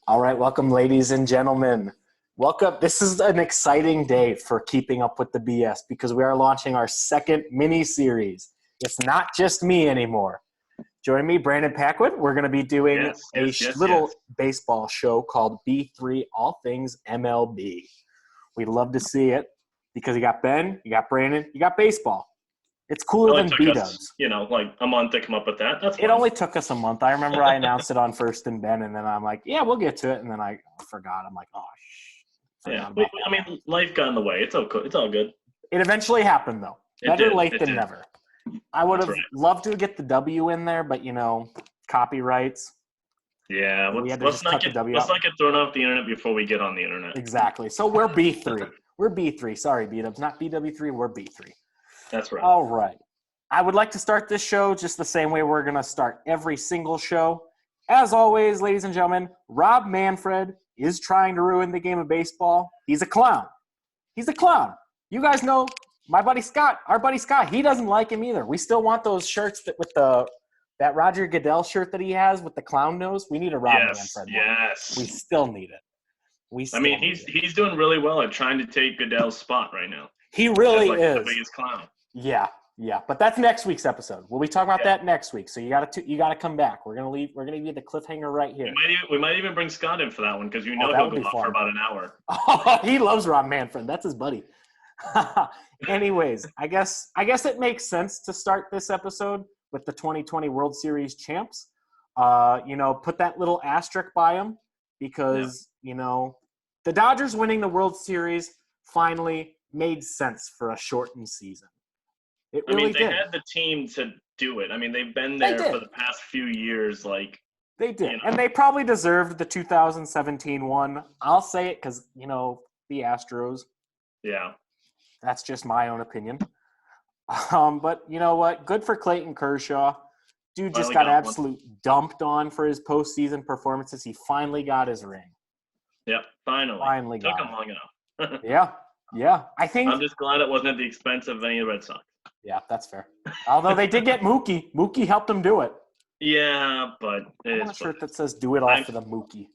All right, welcome, ladies and gentlemen. Welcome. This is an exciting day for Keeping Up with the BS because we are launching our second mini-series. It's not just me anymore. Join me, Brandon Pacquin. We're going to be doing little baseball show called B3 All Things MLB. We'd love to see it because you got Ben, you got Brandon, you got baseball. It's cooler than B-dubs. Like a month to come up with that. That's fine. It only took us a month. I remember I announced it on First and Ben, and then I'm like, yeah, we'll get to it. And then I forgot. I'm like, Life got in the way. It's okay. It's all good. It eventually happened, though. Better late than never. I would have loved to get the W in there, but, copyrights. Yeah, let's not get thrown off the internet before we get on the internet. Exactly. So we're B3. We're B3. Sorry, B-dubs. Not BW3. We're B3. That's right. All right. I would like to start this show just the same way we're going to start every single show. As always, ladies and gentlemen, Rob Manfred is trying to ruin the game of baseball. He's a clown. He's a clown. You guys know my buddy Scott, our buddy Scott, he doesn't like him either. We still want those shirts that Roger Goodell shirt that he has with the clown nose. We need a Rob Manfred one. Yes. We still need it. He's doing really well at trying to take Goodell's spot right now. He really is. The biggest clown. Yeah, but that's next week's episode. We'll be talking about that next week. So you gotta come back. We're gonna leave the cliffhanger right here. We might even bring Scott in for that one because he'll go on for about an hour. Oh, he loves Rob Manfred. That's his buddy. Anyways, I guess it makes sense to start this episode with the 2020 World Series champs. Put that little asterisk by them because the Dodgers winning the World Series finally made sense for a shortened season. It really did. They had the team to do it. They've been there for the past few years. They did. And they probably deserved the 2017 one. I'll say it because, the Astros. Yeah. That's just my own opinion. But you know what? Good for Clayton Kershaw. Dude just got absolute dumped on for his postseason performances. He finally got his ring. Yep, finally. Took him long enough. Yeah. I'm just glad it wasn't at the expense of any of the Red Sox. Yeah, that's fair. Although they did get Mookie. Mookie helped them do it. Yeah, but I want a shirt that says "Do it all for the Mookie."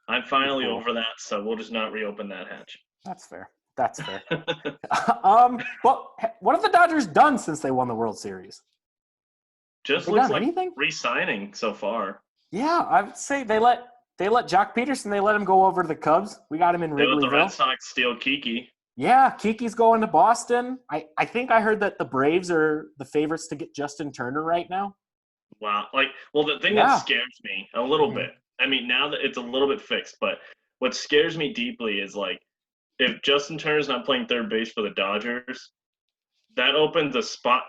I'm finally over that, so we'll just not reopen that hatch. That's fair. Well, what have the Dodgers done since they won the World Series? Just looks like anything? Re-signing so far. Yeah, I would say they let Jock Peterson. They let him go over to the Cubs. We got him in Wrigleyville. The Red Sox steal Kiki. Yeah, Kiki's going to Boston. I think I heard that the Braves are the favorites to get Justin Turner right now. Wow. The thing that scares me a little bit, now that it's a little bit fixed, but what scares me deeply is, if Justin Turner's not playing third base for the Dodgers, that opens a spot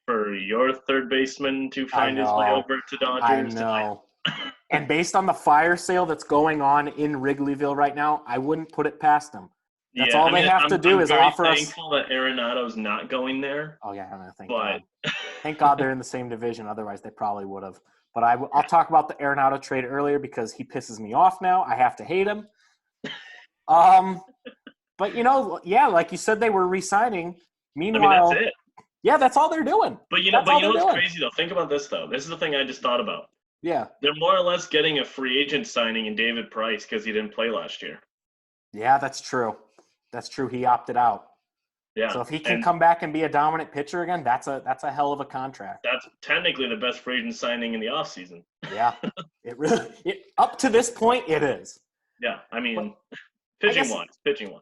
for your third baseman to find his way over to Dodgers. I know. And based on the fire sale that's going on in Wrigleyville right now, I wouldn't put it past them. That's all they have to do is offer us. I'm thankful that Arenado's not going there. Oh, yeah, thank God. Thank God they're in the same division. Otherwise, they probably would have. But I'll talk about the Arenado trade earlier because he pisses me off now. I have to hate him. But, like you said, they were re-signing. Meanwhile, that's it. Yeah, that's all they're doing. But you know what's crazy, though? Think about this, though. This is the thing I just thought about. Yeah. They're more or less getting a free agent signing in David Price because he didn't play last year. Yeah, that's true. He opted out. Yeah. So if he can come back and be a dominant pitcher again, that's a hell of a contract. That's technically the best free agent signing in the offseason. Yeah. Up to this point, it is. Yeah. Pitching-wise.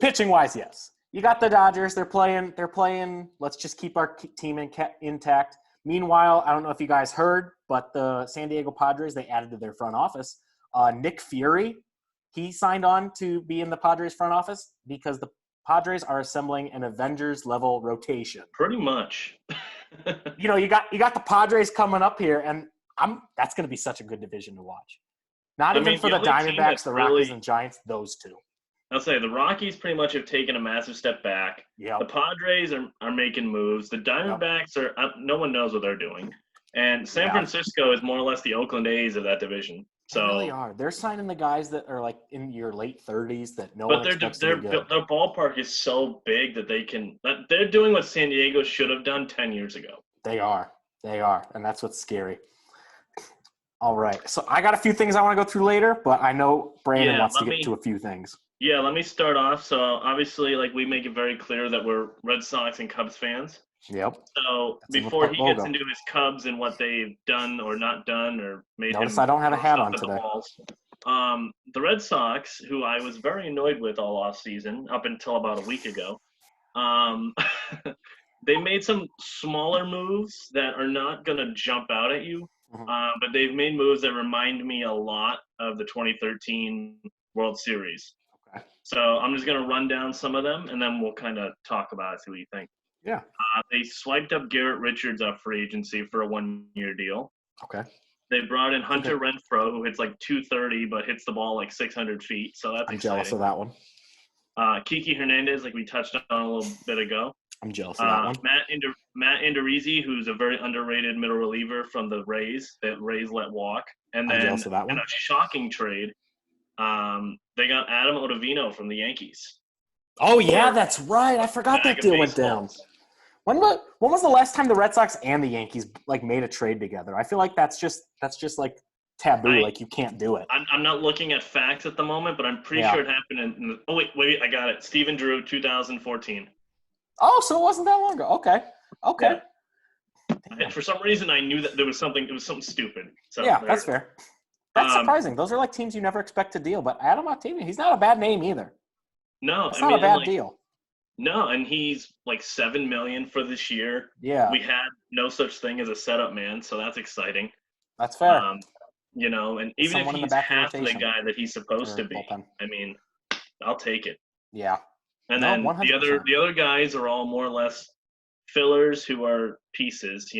Pitching-wise, yes. You got the Dodgers. They're playing. Let's just keep our team intact. Meanwhile, I don't know if you guys heard, but the San Diego Padres, they added to their front office. Nick Fury, he signed on to be in the Padres front office because the Padres are assembling an Avengers-level rotation. Pretty much. You got the Padres coming up here, and that's going to be such a good division to watch. Not even for the Diamondbacks, the Rockies, and Giants, those two. I'll say the Rockies pretty much have taken a massive step back. Yep. The Padres are making moves. The Diamondbacks are no one knows what they're doing. And San Francisco is more or less the Oakland A's of that division. So they really are. They're signing the guys that are in your late 30s that no one expects to be good. Their ballpark is so big that they're doing what San Diego should have done 10 years ago. They are. And that's what's scary. All right. So I got a few things I want to go through later, but I know Brandon Yeah, wants to get to a few things. Yeah, let me start off. So obviously, like we make it very clear that we're Red Sox and Cubs fans. Yep. So That's in the before he gets logo. into his Cubs and what they've done or not done or made Notice him I don't have a throw hat stuff on at the today. walls, the Red Sox, who I was very annoyed with all off season up until about a week ago, um, they made some smaller moves that are not going to jump out at you, but they've made moves that remind me a lot of the 2013 World Series. Okay. So I'm just going to run down some of them, and then we'll kind of talk about it, see what you think. Yeah. They swiped up Garrett Richards off free agency for a 1-year deal. Okay. They brought in Hunter Renfroe, who hits like 230 but hits the ball like 600 feet, so that's I'm exciting. jealous of that one. Kiki Hernandez, like we touched on a little bit ago. I'm jealous of that one. Matt Indorizzi, who's a very underrated middle reliever from the Rays that Rays let walk. And then I'm jealous of that one. in a shocking trade, they got Adam Ottavino from the Yankees. Oh, yeah, that's right. I forgot that deal went down. When was the last time the Red Sox and the Yankees like made a trade together? I feel like that's just like taboo. Like you can't do it. I'm not looking at facts at the moment, but I'm pretty sure it happened oh wait, I got it. Steven Drew, 2014. Oh, so it wasn't that long ago. Okay. Yeah. For some reason, I knew that there was something. It was something stupid. So yeah, that's fair. That's surprising. Those are like teams you never expect to deal. But Adam Ottavino, he's not a bad name either. No, it's not a bad deal. No, and he's like $7 million for this year. Yeah, we had no such thing as a setup man, so that's exciting. That's fair. And even if he's half the guy that he's supposed to be, bullpen. I mean, I'll take it. Yeah. And then 100%. the other guys are all more or less fillers who are pieces,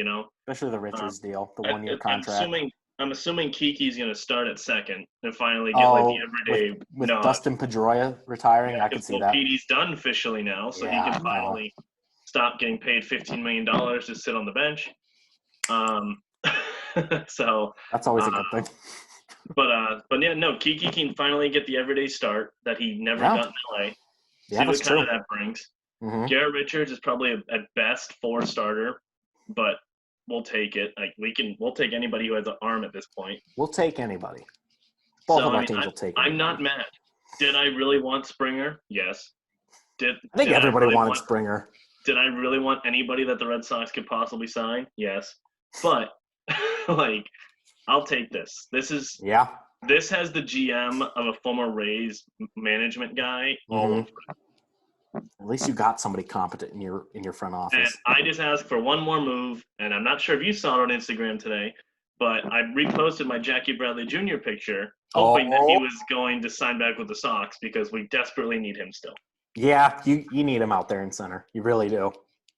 Especially the Richards deal, the 1-year contract. I'm assuming Kiki's going to start at second and finally get like the everyday with Dustin Pedroia retiring. I could see that. Petey's done officially now, so he can finally stop getting paid $15 million to sit on the bench. So that's always a good thing. But yeah, no, Kiki can finally get the everyday start that he never got in LA. Yeah, see what kind of that brings. Mm-hmm. Garrett Richards is probably at best 4 starter, but we'll take it. Like we'll take anybody who has an arm at this point. We'll take anybody. Both of our teams will take it. I'm not mad. Did I really want Springer? Yes. I think everybody wanted Springer. Did I really want anybody that the Red Sox could possibly sign? Yes. But I'll take this. This has the GM of a former Rays management guy all over it. At least you got somebody competent in your front office. And I just asked for one more move, and I'm not sure if you saw it on Instagram today, but I reposted my Jackie Bradley Jr. picture, hoping that he was going to sign back with the Sox because we desperately need him still. Yeah, you need him out there in center. You really do.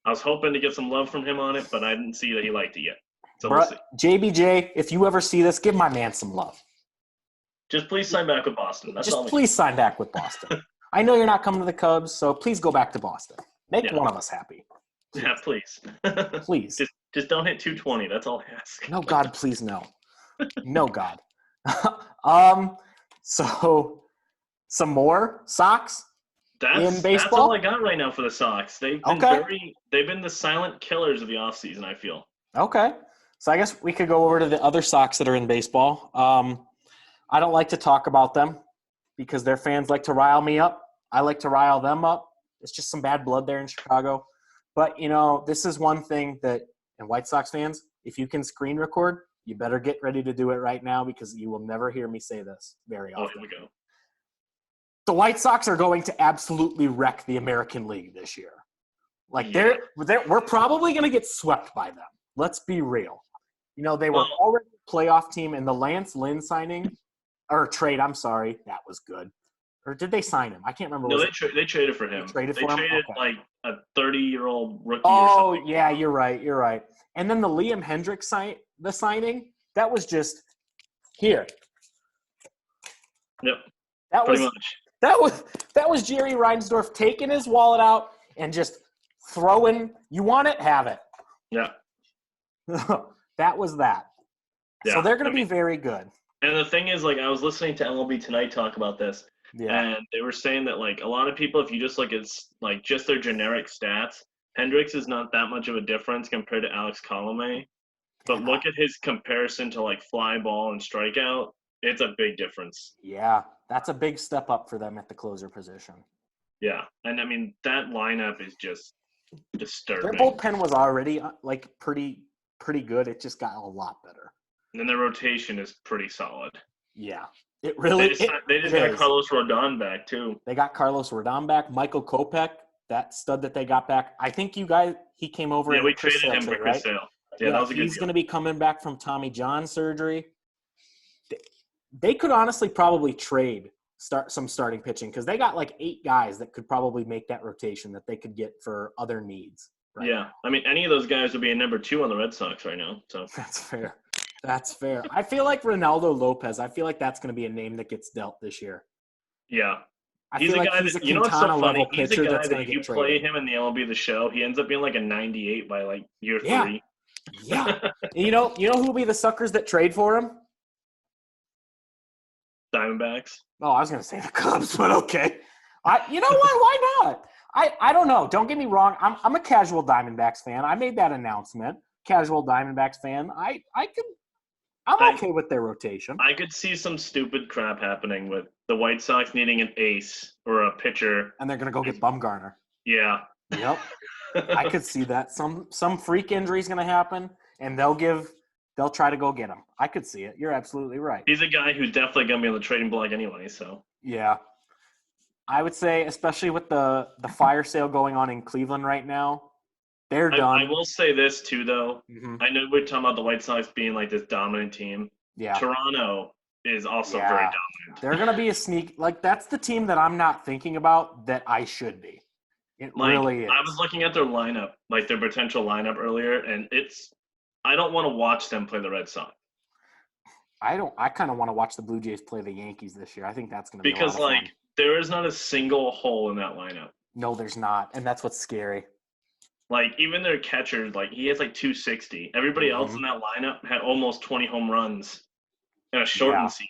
I was hoping to get some love from him on it, but I didn't see that he liked it yet. So we'll see. JBJ, if you ever see this, give my man some love. Just please sign back with Boston. Please sign back with Boston. I know you're not coming to the Cubs, so please go back to Boston. Make one of us happy. Please. Yeah, please. Please. Just don't hit 220. That's all I ask. No, God, please no. No, God. So some more Sox in baseball? That's all I got right now for the Sox. They've been the silent killers of the offseason, I feel. Okay. So I guess we could go over to the other Sox that are in baseball. I don't like to talk about them because their fans like to rile me up. I like to rile them up. It's just some bad blood there in Chicago. But, this is one thing that – and White Sox fans, if you can screen record, you better get ready to do it right now because you will never hear me say this very often. Oh, here we go. The White Sox are going to absolutely wreck the American League this year. We're probably going to get swept by them. Let's be real. They were already a playoff team, and the Lance Lynn signing – or trade, I'm sorry. That was good. Or did they sign him? I can't remember. No, they traded for him. They traded like a 30-year-old rookie or something. Oh, yeah, you're right. And then the Liam Hendriks signing, that was just here. Yep. Pretty much. That was Jerry Reinsdorf taking his wallet out and just throwing, you want it, have it. Yeah. That was that. Yeah. So they're going to be very good. And the thing is, I was listening to MLB Tonight talk about this, and they were saying that, a lot of people, if you just look at, just their generic stats, Hendricks is not that much of a difference compared to Alex Colomé. but look at his comparison to like fly ball and strikeout. It's a big difference. Yeah, that's a big step up for them at the closer position. Yeah, and I mean that lineup is just disturbing. Their bullpen was already like pretty good. It just got a lot better. And then their rotation is pretty solid. Yeah, it really. They just got Carlos Rodon back too. They got Carlos Rodon back. Michael Kopech, that stud that they got back. I think he came over. Yeah, we traded him for Chris Sale. Yeah, that was a good deal. He's going to be coming back from Tommy John surgery. They could honestly probably start some starting pitching because they got like 8 guys that could probably make that rotation that they could get for other needs. Right now. I mean, any of those guys would be a number 2 on the Red Sox right now. So that's fair. That's fair. I feel like Ronaldo Lopez. I feel like that's going to be a name that gets dealt this year. Yeah. He's a guy that, you know what's so funny? He's a guy that you play him in the MLB The Show, he ends up being like a 98 by like year 3. Yeah. You know who will be the suckers that trade for him? Diamondbacks. Oh, I was going to say the Cubs, but okay. You know what? Why not? I don't know. Don't get me wrong. I'm a casual Diamondbacks fan. I made that announcement. Casual Diamondbacks fan. I'm okay with their rotation. I could see some stupid crap happening with the White Sox needing an ace or a pitcher. And they're going to go get Bumgarner. Yeah. Yep. I could see that. Some freak injury is going to happen, and they'll try to go get him. I could see it. You're absolutely right. He's a guy who's definitely going to be on the trading block anyway, so. Yeah. I would say, especially with the fire sale going on in Cleveland right now, they're done. I will say this, too, though. Mm-hmm. I know we're talking about the White Sox being like this dominant team. Yeah. Toronto is also very dominant. They're going to be a sneak. Like, that's the team that I'm not thinking about that I should be. It really is. I was looking at their lineup, like their potential lineup earlier, and I don't want to watch them play the Red Sox. I kind of want to watch the Blue Jays play the Yankees this year. I think that's going to be because a lot of fun. There is not a single hole in that lineup. No, there's not, and that's what's scary. Like even their catcher, like he has like 260. Everybody else in that lineup had almost 20 home runs in a shortened season.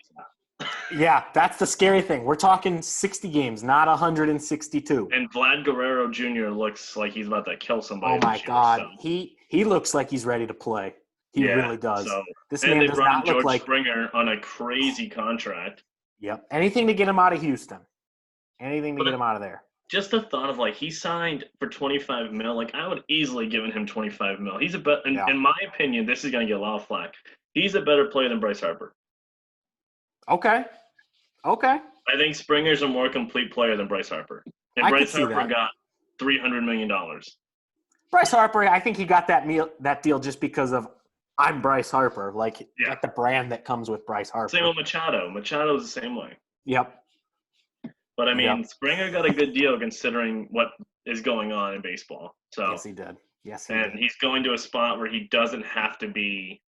Yeah, that's the scary thing. We're talking 60 games, not 162. And Vlad Guerrero Jr. looks like he's about to kill somebody. Oh my God, he looks like he's ready to play. He really does. So, this man does not look like Springer on a crazy contract. Yep. Anything to get him out of Houston. Anything to get him out of there. Just the thought of he signed for $25 million. Like I would easily given him $25 million. He's in my opinion, this is going to get a lot of flack. He's a better player than Bryce Harper. Okay. I think Springer's a more complete player than Bryce Harper. And Bryce Harper got $300 million. Bryce Harper, I think he got that deal just because of I'm Bryce Harper, like the brand that comes with Bryce Harper. Same with Machado. Machado's the same way. Yep. But I mean, Springer got a good deal considering what is going on in baseball. So yes, he did. And he's going to a spot where he doesn't have to be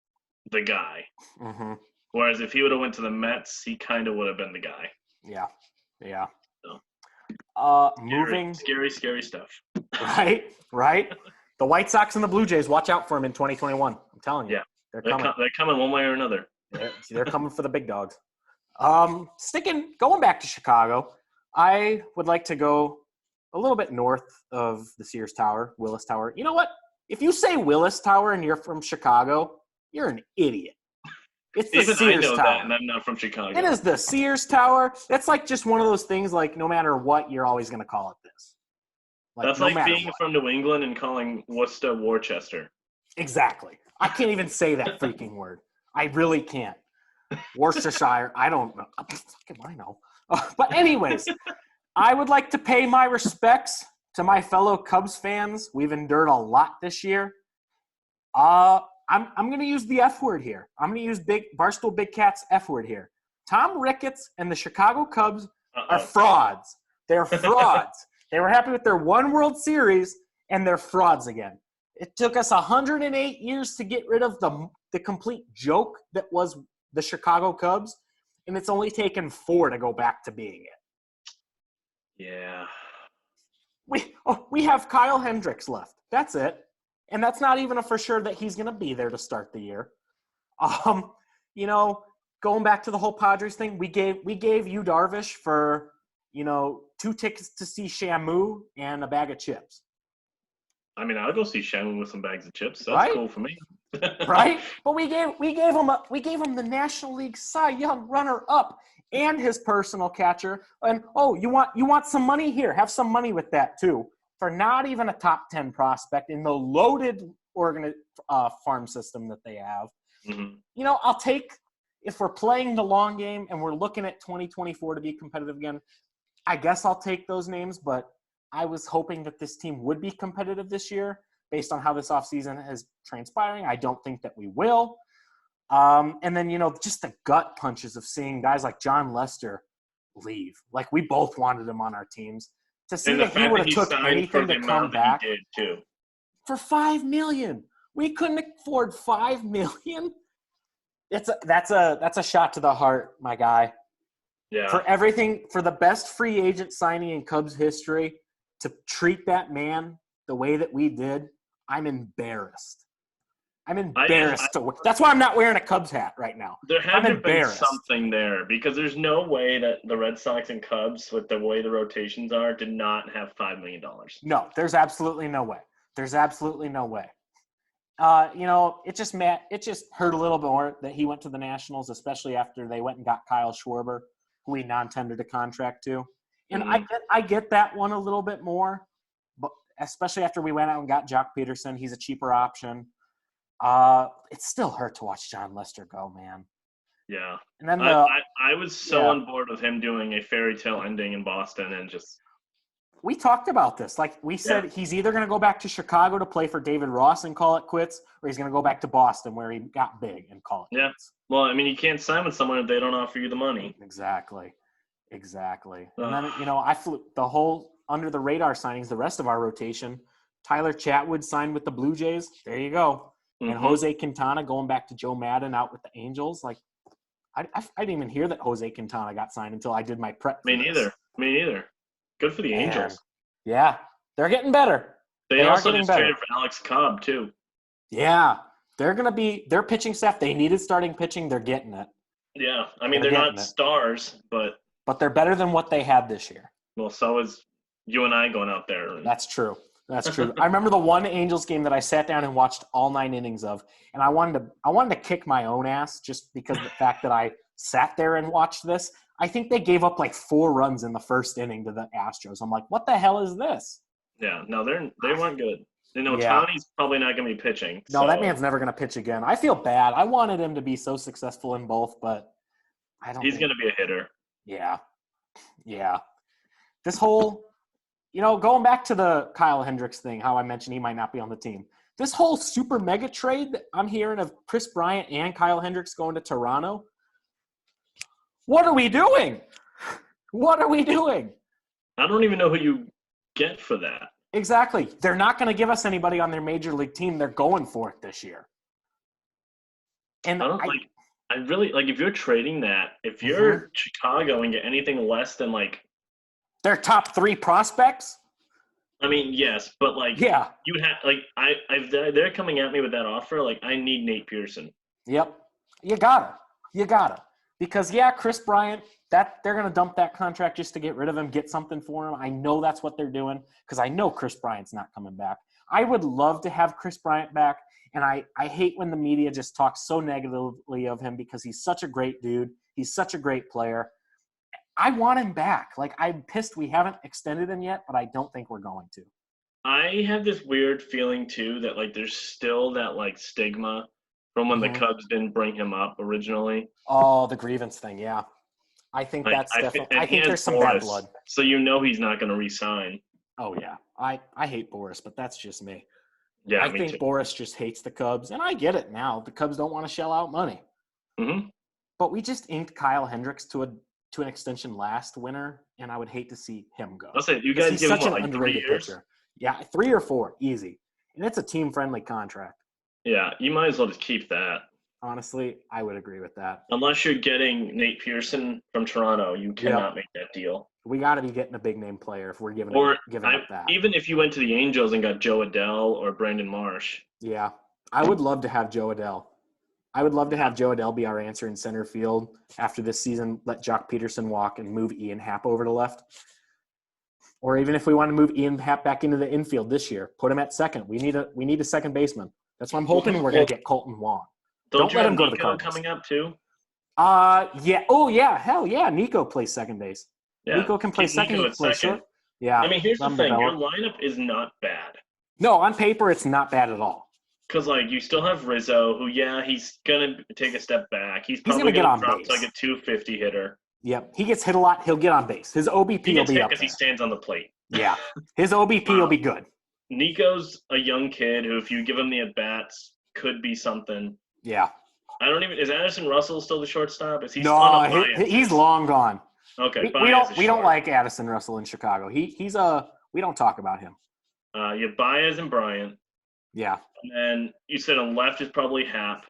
the guy. Mm-hmm. Whereas if he would have went to the Mets, he kind of would have been the guy. Yeah. So, moving. Scary stuff. Right. The White Sox and the Blue Jays, watch out for them in 2021. I'm telling you. Yeah. They're coming. They're coming one way or another. They're coming for the big dogs. Going back to Chicago, I would like to go a little bit north of the Sears Tower, Willis Tower. You know what? If you say Willis Tower and you're from Chicago, you're an idiot. It's the Even Sears I know Tower. that, and I'm not from Chicago. It is the Sears Tower. That's like just one of those things, like no matter what, you're always going to call it this. That's like being from New England and calling Worcester Worcester. Exactly. I can't even say that freaking word. I really can't. Worcestershire, I don't know. Fucking I know. But anyways, I would like to pay my respects to my fellow Cubs fans. We've endured a lot this year. I'm going to use the F word here. I'm going to use Barstool Big Cat's F word here. Tom Ricketts and the Chicago Cubs are frauds. They're frauds. They were happy with their one World Series, and they're frauds again. It took us 108 years to get rid of the complete joke that was the Chicago Cubs, and it's only taken 4 to go back to being it. Yeah. We have Kyle Hendricks left. That's it. And that's not even a for sure that he's going to be there to start the year. Going back to the whole Padres thing, we gave you Darvish for, 2 tickets to see Shamu and a bag of chips. I mean, I'll go see Shamu with some bags of chips. That's cool for me. right? But we gave him the National League Cy Young runner-up and his personal catcher. And you want some money here? Have some money with that too. For not even a top 10 prospect in the loaded farm system that they have. Mm-hmm. I'll take, if we're playing the long game and we're looking at 2024 to be competitive again, I guess I'll take those names, but I was hoping that this team would be competitive this year based on how this offseason is transpiring. I don't think that we will. And then, just the gut punches of seeing guys like John Lester leave. Like, we both wanted him on our teams. To see that he would have took anything to come back. He did too. For $5 million. We couldn't afford $5 million. That's a shot to the heart, my guy. Yeah. For everything, for the best free agent signing in Cubs history, to treat that man the way that we did, I'm embarrassed. That's why I'm not wearing a Cubs hat right now. There had to be something there, because there's no way that the Red Sox and Cubs, with the way the rotations are, did not have $5 million. No, there's absolutely no way. It just hurt a little bit more that he went to the Nationals, especially after they went and got Kyle Schwarber, who we non-tendered a contract to. And I get that one a little bit more, but especially after we went out and got Jock Peterson. He's a cheaper option. It still hurt to watch John Lester go, man. Yeah. And then I was so on board with him doing a fairy tale ending in Boston, and just – we talked about this. Like we said, he's either going to go back to Chicago to play for David Ross and call it quits, or he's going to go back to Boston where he got big and call it quits. Well, I mean, you can't sign with someone if they don't offer you the money. Exactly. And then, I flew the whole under the radar signings, the rest of our rotation. Tyler Chatwood signed with the Blue Jays. There you go. And Jose Quintana going back to Joe Madden out with the Angels. Like, I didn't even hear that Jose Quintana got signed until I did my prep. Me neither. Good for the Angels. Yeah, they're getting better. They also just traded for Alex Cobb too. Yeah, their pitching staff. They needed starting pitching. They're getting it. Yeah, I mean, they're not stars, but they're better than what they had this year. Well, so is you and I going out there. That's true. I remember the one Angels game that I sat down and watched all 9 innings of, and I wanted to kick my own ass just because of the fact that I sat there and watched this. I think they gave up like 4 runs in the first inning to the Astros. I'm like, what the hell is this? Yeah, no, they weren't good. Tony's probably not going to be pitching. No, that man's never going to pitch again. I feel bad. I wanted him to be so successful in both, but I don't. He's going to be a hitter. Yeah. This whole, going back to the Kyle Hendricks thing, how I mentioned he might not be on the team. This whole super mega trade that I'm hearing of Chris Bryant and Kyle Hendricks going to Toronto. What are we doing? I don't even know who you get for that. Exactly. They're not going to give us anybody on their major league team. They're going for it this year. And I really if you're trading that, if you're Chicago and get anything less than their top 3 prospects. I mean, yes, but you would have they're coming at me with that offer. I need Nate Pearson. Yep, you gotta. Because, Chris Bryant, they're going to dump that contract just to get rid of him, get something for him. I know that's what they're doing because I know Chris Bryant's not coming back. I would love to have Chris Bryant back, and I hate when the media just talks so negatively of him because he's such a great dude. He's such a great player. I want him back. I'm pissed we haven't extended him yet, but I don't think we're going to. I have this weird feeling, too, that, there's still that, stigma from when the Cubs didn't bring him up originally. Oh, the grievance thing, yeah. I think that's definitely – I think there's some bad blood. So he's not going to re-sign. Oh, yeah. I hate Boris, but that's just me. Yeah, I think Boris just hates the Cubs, and I get it now. The Cubs don't want to shell out money. Mm-hmm. But we just inked Kyle Hendricks to an extension last winter, and I would hate to see him go. I'll say, you guys give him 3 years? Pitcher. Yeah, 3 or 4, easy. And it's a team-friendly contract. Yeah, you might as well just keep that. Honestly, I would agree with that. Unless you're getting Nate Pearson from Toronto, you cannot make that deal. We got to be getting a big-name player if we're giving up that. Even if you went to the Angels and got Joe Adell or Brandon Marsh. Yeah, I would love to have Joe Adell. I would love to have Joe Adell be our answer in center field after this season, let Jock Peterson walk and move Ian Happ over to left. Or even if we want to move Ian Happ back into the infield this year, put him at second. We need a second baseman. That's why I'm hoping we're going to get Colton Wong. Don't let him go Nico to the Cardinals. Coming up too? Yeah. Oh, yeah. Hell yeah. Nico plays second base. Yeah. Nico can play second. He can play short. Yeah. I mean, here's the thing. Your lineup is not bad. No, on paper, it's not bad at all. Because, you still have Rizzo, who, he's going to take a step back. He's probably going to drop base. to a 250 hitter. Yep. He gets hit a lot. He'll get on base. His OBP will be up there. Because he stands on the plate. Yeah. His OBP will be good. Nico's a young kid who, if you give him the at-bats, could be something. Yeah. Is Addison Russell still the shortstop? Is he no, he's long gone. Okay. We don't like Addison Russell in Chicago. We don't talk about him. You have Baez and Bryant. Yeah. And then you said on left is probably Hap.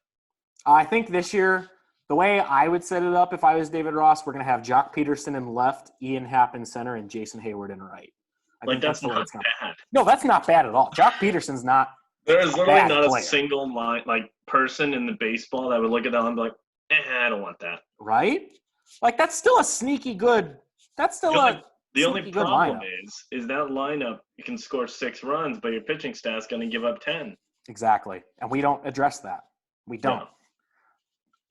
I think this year, the way I would set it up if I was David Ross, we're going to have Jock Peterson in left, Ian Happ in center, and Jason Hayward in right. I think that's not bad. No, that's not bad at all. Jock Peterson's not There is literally not player. A single line, person in the baseball that would look at that and be like, I don't want that. Right? That's still a sneaky good – that's still the only problem lineup. is that lineup, you can score 6 runs, but your pitching staff's going to give up 10. Exactly. And we don't address that. We don't. No.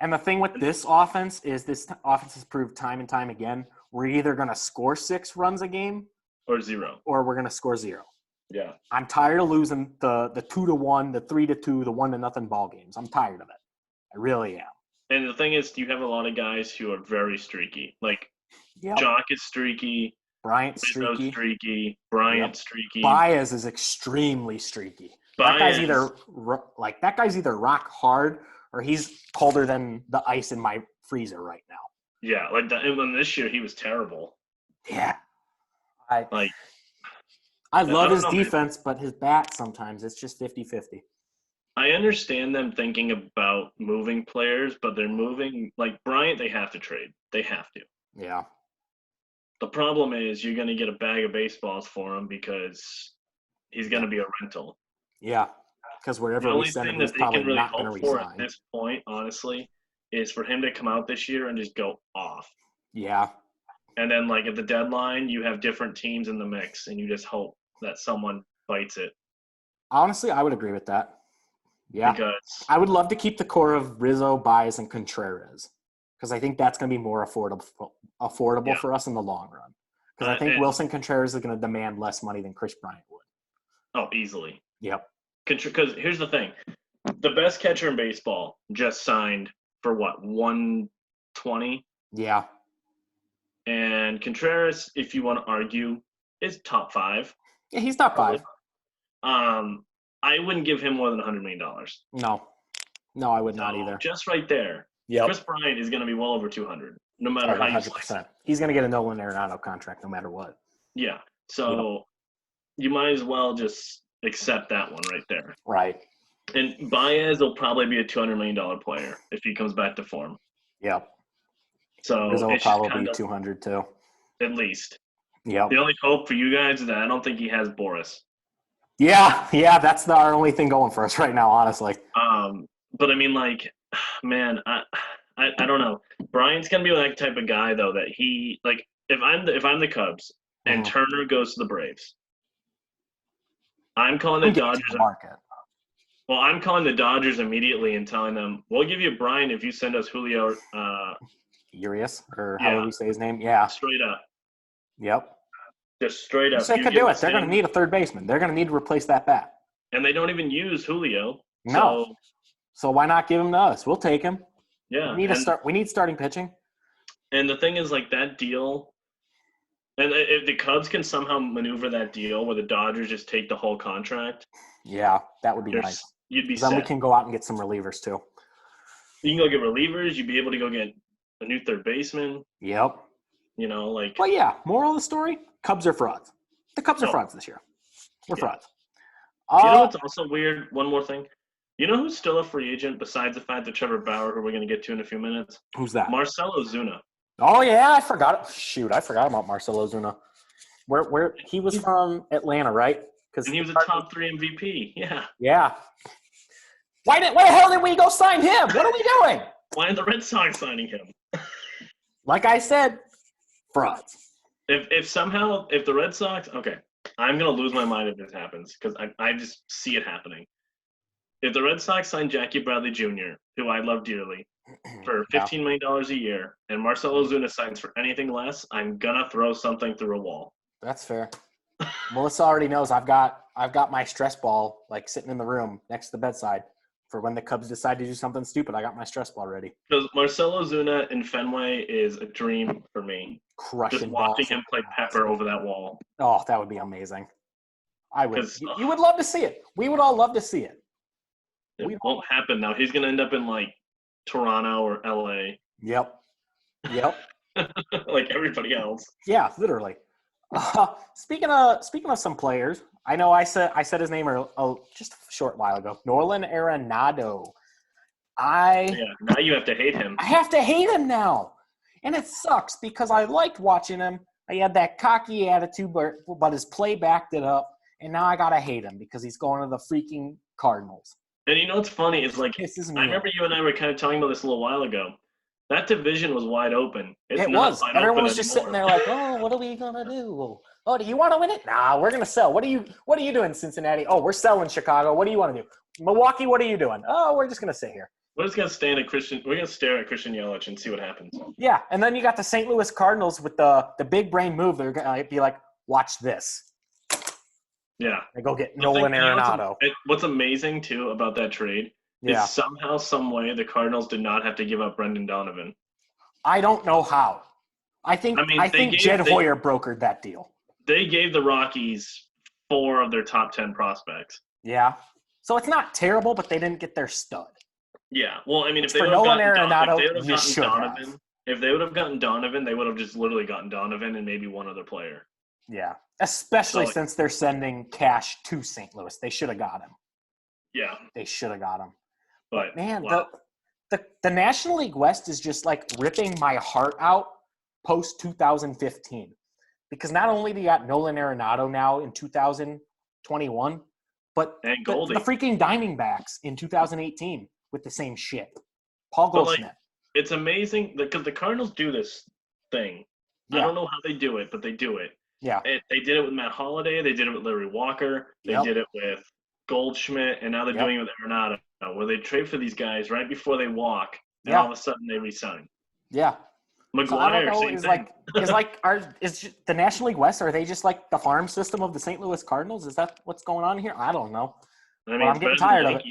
And the thing with this offense is this offense has proved time and time again, we're either going to score 6 runs a game or 0. Or we're going to score 0. Yeah. I'm tired of losing the 2-1, the 3-2, the 1-0 ball games. I'm tired of it. I really am. And the thing is, you have a lot of guys who are very streaky. Yep. Jock is streaky. Bryant's streaky. Bryant's streaky. Baez is extremely streaky. That guy's either rock hard or he's colder than the ice in my freezer right now. Yeah, and this year he was terrible. Yeah. I love his defense, but his bat sometimes it's just 50-50. I understand them thinking about moving players, but they're moving Bryant. They have to trade. They have to. Yeah. The problem is you're going to get a bag of baseballs for him because he's going to be a rental. Yeah, because wherever we send him, he's probably not going to resign. The only thing that they can really hope for at this point, honestly, is for him to come out this year and just go off. Yeah. And then, at the deadline, you have different teams in the mix, and you just hope that someone bites it. Honestly, I would agree with that. Yeah. Because I would love to keep the core of Rizzo, Baez, and Contreras because I think that's going to be more affordable for us in the long run. Because I think Wilson Contreras is going to demand less money than Chris Bryant would. Oh, easily. Yep. Because here's the thing. The best catcher in baseball just signed for what, 120? Yeah. And Contreras, if you want to argue, is top 5. Yeah, he's top 5. I wouldn't give him more than $100 million. No, I would not either. Just right there. Yep. Chris Bryant is going to be well over 200, no matter how you slice it. He's going to get a Nolan Arenado contract no matter what. Yeah. So you might as well just accept that one right there. Right. And Baez will probably be a $200 million player if he comes back to form. Yep. So Rizzo will probably be 200 too. At least. Yep. The only hope for you guys is that I don't think he has Boris. Yeah, that's our only thing going for us right now, honestly. But I mean, man, I don't know. Bryant's gonna be that type of guy though that he if I'm the Cubs and Turner goes to the Braves, I'm calling the Dodgers. Well, I'm calling the Dodgers immediately and telling them we'll give you Bryant if you send us Julio. Urias or however we say his name. Yeah. Straight up. Yep. Just straight up. They could do it. They're going to need a third baseman. They're going to need to replace that bat. And they don't even use Julio. No. So why not give him to us? We'll take him. Yeah. We need starting pitching. And the thing is, that deal, and if the Cubs can somehow maneuver that deal where the Dodgers just take the whole contract. Yeah, that would be nice. You'd be set. Then we can go out and get some relievers too. You can go get relievers. You'd be able to go get a new third baseman. Yep. Well, yeah. Moral of the story: Cubs are frauds. The Cubs are frauds this year. We're frauds. You know what's also weird? One more thing. You know who's still a free agent besides the fact that Trevor Bauer, who we're going to get to in a few minutes? Who's that? Marcell Ozuna. Oh yeah, I forgot. Shoot, I forgot about Marcell Ozuna. Where he was from Atlanta, right? And he was a top 3 MVP. Yeah. Yeah. Why the hell did we go sign him? What are we doing? Why are the Red Sox signing him? Like I said, frauds. If the Red Sox, okay, I'm going to lose my mind if this happens because I just see it happening. if the Red Sox sign Jackie Bradley Jr., who I love dearly, for Yeah. $15 million a year, and Marcell Ozuna signs for anything less, I'm gonna throw something through a wall. That's fair. Melissa already knows I've got my stress ball like sitting in the room next to the bedside for when the Cubs decide to do something stupid. I got my stress ball ready. Because Marcell Ozuna in Fenway is a dream for me. Crushing Just watching balls. him play pepper over that wall. Oh, that would be amazing. I would. 'Cause, You would love to see it. We would all love to see it. It won't happen now. He's gonna end up in like Toronto or LA. Yep. Like everybody else. Yeah, literally. Speaking of some players, I know I said his name just a short while ago. Nolan Arenado. Now you have to hate him. I have to hate him now, and it sucks because I liked watching him. He had that cocky attitude, but his play backed it up, and now I gotta hate him because he's going to the freaking Cardinals. And you know what's funny is like I remember you and I were kind of talking about this a little while ago. That division was wide open. It was. Everyone was just sitting there like, "Oh, what are we gonna do? Oh, do you want to win it? Nah, we're gonna sell. What are you doing, Cincinnati? Oh, we're selling Chicago. What do you want to do? Milwaukee, what are you doing? Oh, we're just gonna sit here. We're just gonna stare at Christian Yelich and see what happens. Yeah, and then you got the St. Louis Cardinals with the big brain move. They're gonna be like, watch this. Yeah. They go get Nolan Arenado. What's amazing too about that trade is somehow, some way, the Cardinals did not have to give up Brendan Donovan. I don't know how. I think Jed Hoyer brokered that deal. They gave the Rockies 4 of their top 10 prospects. Yeah. So it's not terrible, but they didn't get their stud. Yeah. Well, I mean, if they would have gotten Donovan, they would have just literally gotten Donovan and maybe one other player. Yeah. Especially since they're sending cash to St. Louis. They should have got him. Yeah. They should have got him. But man, the National League West is just like ripping my heart out post 2015. Because not only do you got Nolan Arenado now in 2021, but the freaking Diamondbacks in 2018 with the same shit. Paul Goldschmidt. It's amazing because the Cardinals do this thing. Yeah. I don't know how they do it, but they do it. Yeah. They did it with Matt Holliday. They did it with Larry Walker. They did it with Goldschmidt. And now they're doing it with Arenado, where they trade for these guys right before they walk, and all of a sudden they resign. Yeah. McGuire, so I don't know, is the National League West, are they just like the farm system of the St. Louis Cardinals? Is that what's going on here? I don't know. I mean, I'm getting tired of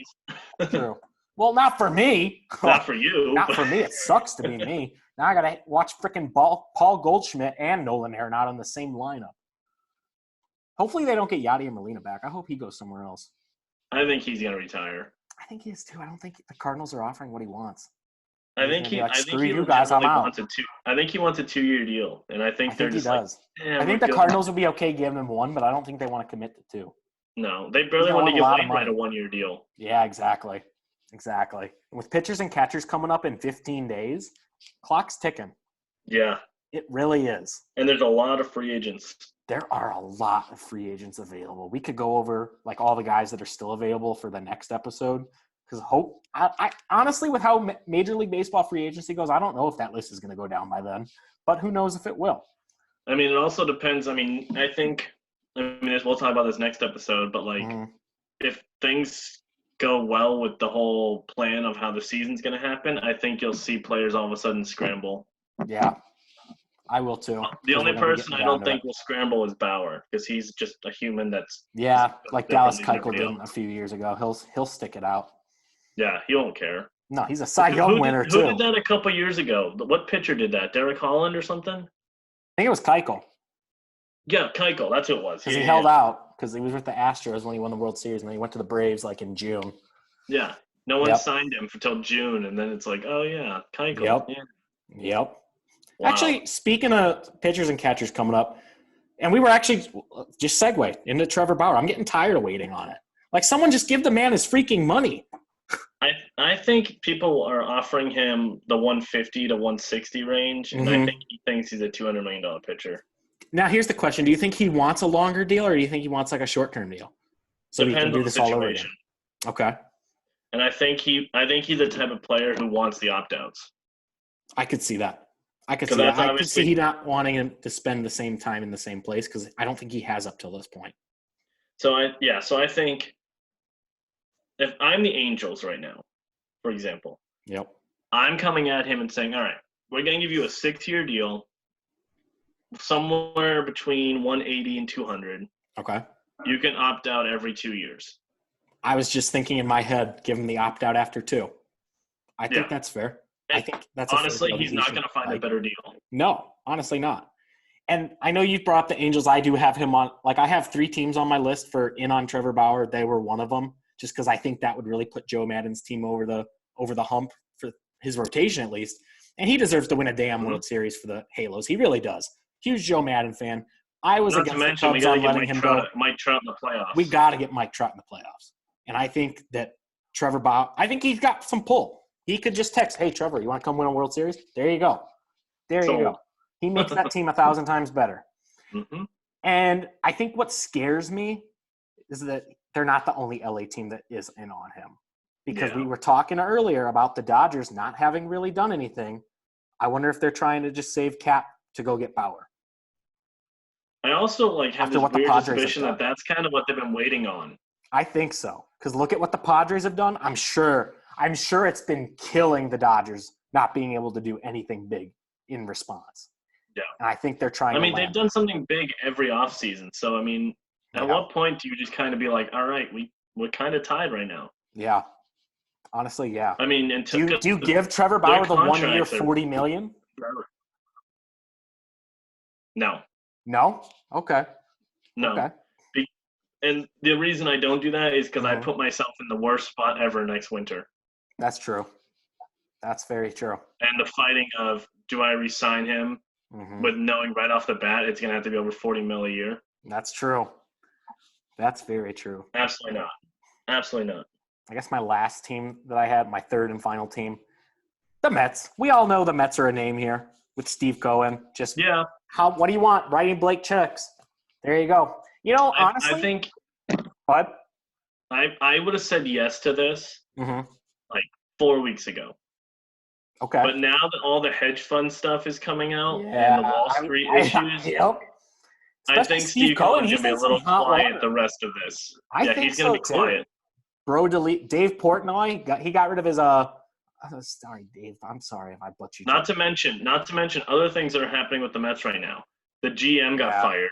it. True. Well, not for me. Not for you. Not for me. It sucks to be me. Now I got to watch freaking Paul Goldschmidt and Nolan Arenado in the same lineup. Hopefully they don't get Yadier Molina back. I hope he goes somewhere else. I think he's going to retire. I think he is too. I don't think the Cardinals are offering what he wants. I think he wants a 2-year deal, and I think they're just does. I think the Cardinals would be okay giving him 1, but I don't think they want to commit to 2. No, they barely want to give Wainwright a 1-year deal. Yeah, exactly. With pitchers and catchers coming up in 15 days, clock's ticking. Yeah, it really is. And there's a lot of free agents. There are a lot of free agents available. We could go over like all the guys that are still available for the next episode. Because I honestly, with how Major League Baseball free agency goes, I don't know if that list is going to go down by then. But who knows if it will. I mean, it also depends. I mean, we'll talk about this next episode. But if things go well with the whole plan of how the season's going to happen, I think you'll see players all of a sudden scramble. Yeah, I will too. The only person I don't think will scramble is Bauer, because he's just a human that's like Dallas Keuchel did a few years ago. He'll stick it out. Yeah, he won't care. No, he's a Cy Young winner too. Who did that a couple years ago? What pitcher did that? Derek Holland or something? I think it was Keuchel. Yeah, Keuchel. That's who it was. Because he held out because he was with the Astros when he won the World Series, and then he went to the Braves like in June. Yeah, no one signed him until June, and then it's like, oh yeah, Keuchel. Yep. Wow. Actually, speaking of pitchers and catchers coming up, and we were actually just segue into Trevor Bauer. I'm getting tired of waiting on it. Like, someone just give the man his freaking money. I think people are offering him the 150 to 160 range, and I think he thinks he's a $200 million pitcher. Now, here's the question. Do you think he wants a longer deal, or do you think he wants like a short-term deal? So he can do this all over again. Okay. And I think he's the type of player who wants the opt-outs. I could see that. I could see he not wanting him to spend the same time in the same place, because I don't think he has up till this point. So I think if I'm the Angels right now, for example, Yep. I'm coming at him and saying, all right, we're going to give you a 6-year deal, somewhere between 180 and 200. Okay. You can opt out every 2 years. I was just thinking in my head, give him the opt-out after 2. I think that's fair. I think that's honestly, he's not going to find a better deal. No, honestly not. And I know you brought up the Angels. I do have him on. Like, I have 3 teams on my list for in on Trevor Bauer. They were one of them, just because I think that would really put Joe Maddon's team over the hump for his rotation at least. And he deserves to win a damn World Series for the Halos. He really does. Huge Joe Madden fan. I was against the Cubs on letting him go. Mike Trout in the playoffs. We got to get Mike Trout in the playoffs. And I think that Trevor Bauer, I think he's got some pull. He could just text, hey, Trevor, you want to come win a World Series? There you go. There you go. He makes that team 1,000 times better. Mm-hmm. And I think what scares me is that they're not the only LA team that is in on him. Because we were talking earlier about the Dodgers not having really done anything. I wonder if they're trying to just save cap to go get Bauer. I also have this weird suspicion that that's kind of what they've been waiting on. I think so. Because look at what the Padres have done. I'm sure it's been killing the Dodgers not being able to do anything big in response. Yeah. And I think they're trying to they've done something big every offseason. So, at what point do you just kind of be like, all right, we're kind of tied right now? Yeah. Honestly, yeah. Do you give Trevor Bauer the 1 year $40 million? No. No? Okay. No. Okay. And the reason I don't do that is because I put myself in the worst spot ever next winter. That's true. That's very true. And the fighting of, do I re-sign him with knowing right off the bat it's going to have to be over $40 million a year? That's true. That's very true. Absolutely not. Absolutely not. I guess my last team that I had, my third and final team, the Mets. We all know the Mets are a name here with Steve Cohen. What do you want? Writing Blake checks. There you go. Honestly, I think what? I would have said yes to this 4 weeks ago. Okay. But now that all the hedge fund stuff is coming out and the Wall Street issues, I think Steve Cohen's going to be a little quiet the rest of this. He's going to be quiet. Bro, Dave Portnoy, he got rid of his sorry, Dave. I'm sorry if I butchered you. Not to mention other things that are happening with the Mets right now. The GM got fired.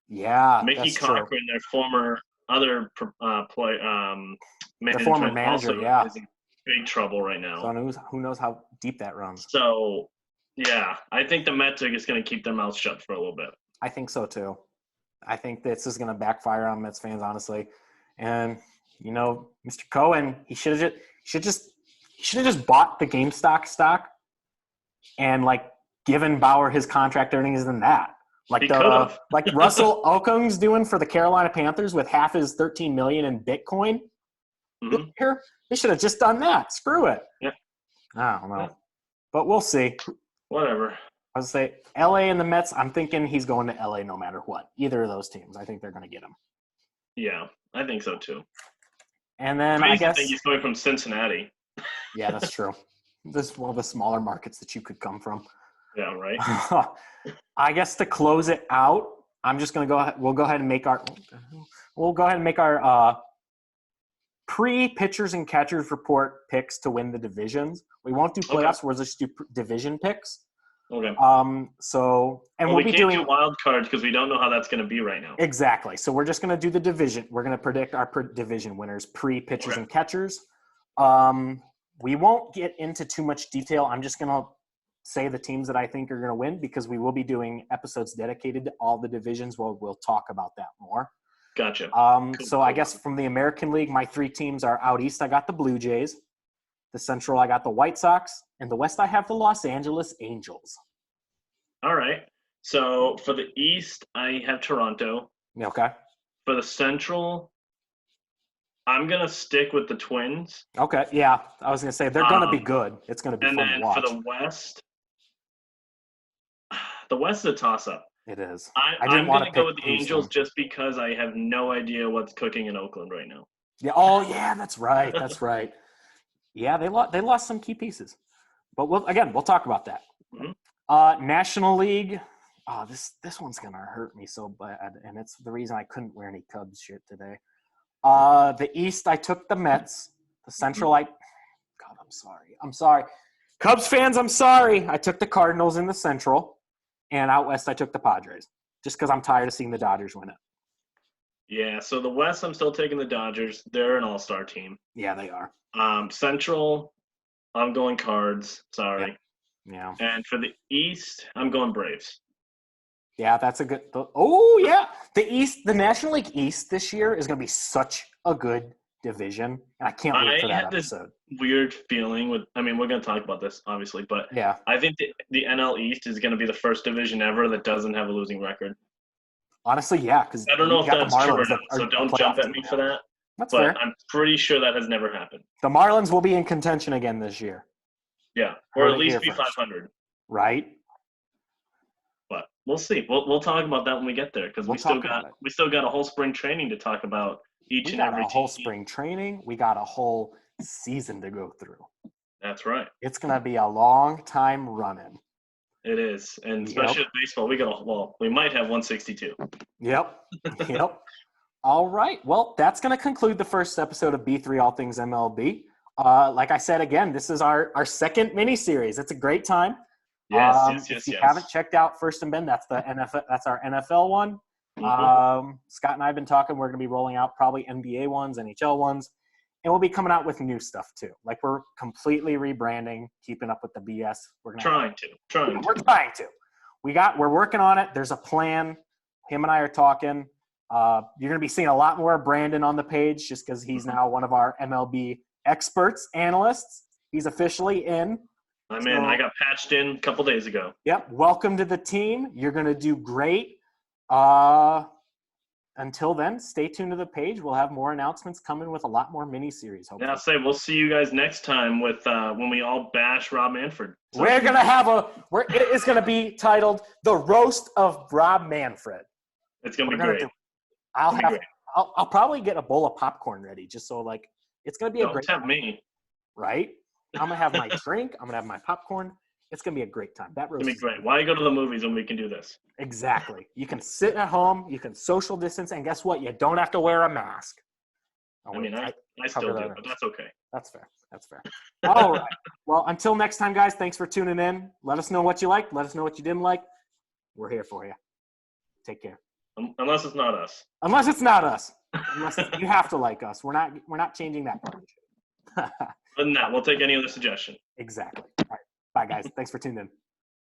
Yeah, Mickey Cochran, their former other the former manager, is in big trouble right now. So who knows how deep that runs. So, I think the Mets are just going to keep their mouths shut for a little bit. I think so too. I think this is going to backfire on Mets fans, honestly. And Mr. Cohen, he should have just bought the GameStop stock and given Bauer his contract earnings than that. Like Russell Okung's doing for the Carolina Panthers with half his $13 million in Bitcoin. They should have just done that. Screw it. Yeah. I don't know. But we'll see. Whatever. I would say LA and the Mets, I'm thinking he's going to LA no matter what. Either of those teams. I think they're going to get him. Yeah, I think so too. And then I think he's going from Cincinnati. Yeah, that's true. This is one of the smaller markets that you could come from. Yeah, right. I guess to close it out, I'm just going to go ahead. We'll go ahead and make our pre-pitchers and catchers report picks to win the divisions. We won't do playoffs. We'll just do division picks. Okay. We'll be doing wild cards because we don't know how that's going to be right now. Exactly. So we're just going to do the division. We're going to predict our division winners, pre-pitchers and catchers. We won't get into too much detail. I'm just going to say the teams that I think are going to win because we will be doing episodes dedicated to all the divisions where we'll talk about that more. Gotcha. So I guess from the American League, my 3 teams are out east. I got the Blue Jays. The Central, I got the White Sox. And the West, I have the Los Angeles Angels. All right. So for the East, I have Toronto. Okay. For the Central, I'm going to stick with the Twins. Okay, yeah. I was going to say, they're going to be good. It's going to be fun to watch. And then for the West is a toss-up. It is. I'm going to go with the Angels just because I have no idea what's cooking in Oakland right now. Yeah. Oh, yeah, that's right. That's right. Yeah, they lost some key pieces. But we'll talk about that. Mm-hmm. National League. Oh, this one's going to hurt me so bad, and it's the reason I couldn't wear any Cubs shit today. The East, I took the Mets. The Central, God, I'm sorry. Cubs fans, I'm sorry. I took the Cardinals in the Central. And out West, I took the Padres. Just because I'm tired of seeing the Dodgers win it. Yeah, so the West, I'm still taking the Dodgers. They're an all-star team. Yeah, they are. Central, I'm going Cards. Sorry. Yeah. And for the East, I'm going Braves. Yeah, that's a good – oh, yeah. The National League East this year is going to be such a good division. And I can't wait for that episode. Weird feeling with – I mean, we're going to talk about this, obviously. But yeah. I think the NL East is going to be the first division ever that doesn't have a losing record. Honestly, yeah. Because I don't know if that's true or not, so don't jump at me for that. That's but fair. I'm pretty sure that has never happened. The Marlins will be in contention again this year. Yeah, or at least be 500. Right. But we'll see. We'll talk about that when we get there because we still got a whole spring training to talk about each and every team. We got a whole spring training. We got a whole season to go through. That's right. It's gonna be a long time running. It is, and especially with baseball, we might have 162. Yep. All right. Well, that's going to conclude the first episode of B3 All Things MLB. Like I said, again, this is our second mini-series. It's a great time. Yes. If you haven't checked out First and Ben, that's the NFL. That's our NFL one. Scott and I have been talking. We're going to be rolling out probably NBA ones, NHL ones, and we'll be coming out with new stuff too. Like we're completely rebranding, keeping up with the BS. We're trying to. We're working on it. There's a plan. Him and I are talking. You're going to be seeing a lot more of Brandon on the page just because he's now one of our MLB experts, analysts. He's officially in. I'm in. I got patched in a couple days ago. Yep. Welcome to the team. You're going to do great. Until then, stay tuned to the page. We'll have more announcements coming with a lot more mini-series. Hopefully. Yeah, I'll say we'll see you guys next time with when we all bash Rob Manfred. So we're going to have it is going to be titled The Roast of Rob Manfred. It's going to be great. I'll probably get a bowl of popcorn ready just so it's going to be a great time. Don't tempt me. Right? I'm going to have my drink. I'm going to have my popcorn. It's going to be a great time. That roast is going to be great. Why go to the movies when we can do this? Exactly. You can sit at home. You can social distance. And guess what? You don't have to wear a mask. I still do, but that's okay. That's fair. All right. Well, until next time, guys, thanks for tuning in. Let us know what you liked. Let us know what you didn't like. We're here for you. Take care. Unless it's not us. You have to like us. We're not changing that part. Other than that, we'll take any other suggestion. Exactly. All right. Bye, guys. Thanks for tuning in.